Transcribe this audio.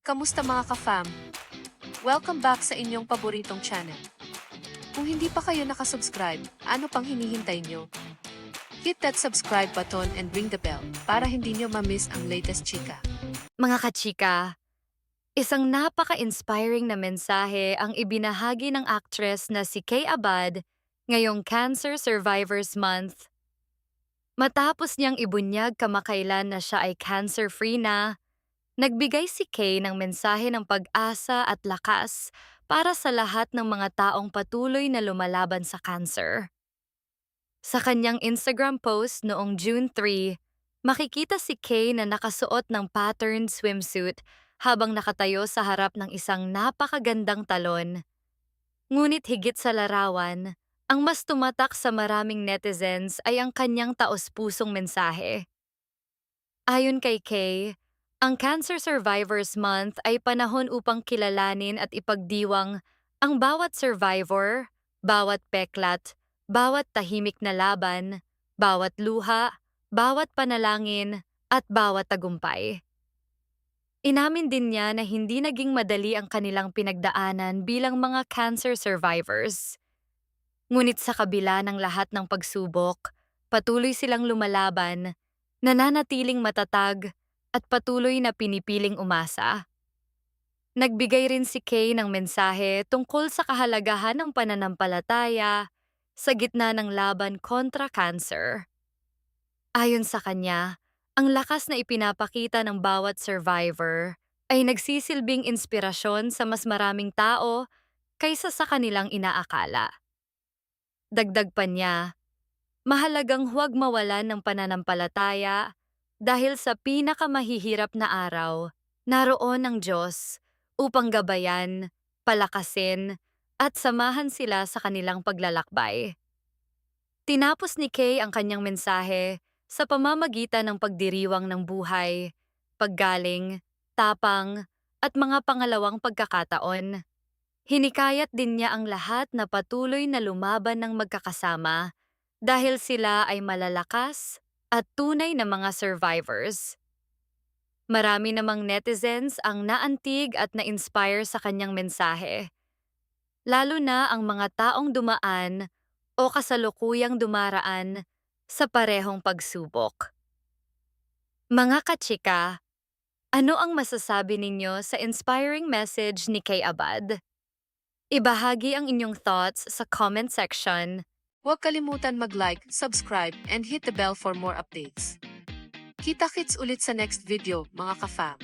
Kamusta mga ka-fam? Welcome back sa inyong paboritong channel. Kung hindi pa kayo nakasubscribe, ano pang hinihintay nyo? Hit that subscribe button and ring the bell para hindi nyo ma-miss ang latest chika. Mga kachika, isang napaka-inspiring na mensahe ang ibinahagi ng actress na si Kay Abad ngayong Cancer Survivors Month. Matapos niyang ibunyag kamakailan na siya ay cancer-free na, nagbigay si Kay ng mensahe ng pag-asa at lakas para sa lahat ng mga taong patuloy na lumalaban sa cancer. Sa kanyang Instagram post noong June 3, makikita si Kay na nakasuot ng patterned swimsuit habang nakatayo sa harap ng isang napakagandang talon. Ngunit higit sa larawan, ang mas tumatak sa maraming netizens ay ang kanyang taos-pusong mensahe. Ayon kay Kay, ang Cancer Survivors Month ay panahon upang kilalanin at ipagdiwang ang bawat survivor, bawat peklat, bawat tahimik na laban, bawat luha, bawat panalangin, at bawat tagumpay. Inamin din niya na hindi naging madali ang kanilang pinagdaanan bilang mga cancer survivors. Ngunit sa kabila ng lahat ng pagsubok, patuloy silang lumalaban, nananatiling matatag, at patuloy na pinipiling umasa. Nagbigay rin si Kay ng mensahe tungkol sa kahalagahan ng pananampalataya sa gitna ng laban kontra cancer. Ayon sa kanya, ang lakas na ipinapakita ng bawat survivor ay nagsisilbing inspirasyon sa mas maraming tao kaysa sa kanilang inaakala. Dagdag pa niya, mahalagang huwag mawalan ng pananampalataya dahil sa pinakamahihirap na araw, naroon ang Diyos upang gabayan, palakasin, at samahan sila sa kanilang paglalakbay. Tinapos ni Kay ang kanyang mensahe sa pamamagitan ng pagdiriwang ng buhay, paggaling, tapang, at mga pangalawang pagkakataon. Hinikayat din niya ang lahat na patuloy na lumaban ng magkakasama dahil sila ay malalakas at tunay na mga survivors. Marami namang netizens ang naantig at na-inspire sa kanyang mensahe, lalo na ang mga taong dumaan o kasalukuyang dumaraan sa parehong pagsubok. Mga kachika, ano ang masasabi ninyo sa inspiring message ni Kay Abad? Ibahagi ang inyong thoughts sa comment section. Huwag kalimutan mag-like, subscribe, and hit the bell for more updates. Kita-kits ulit sa next video, mga ka-fam.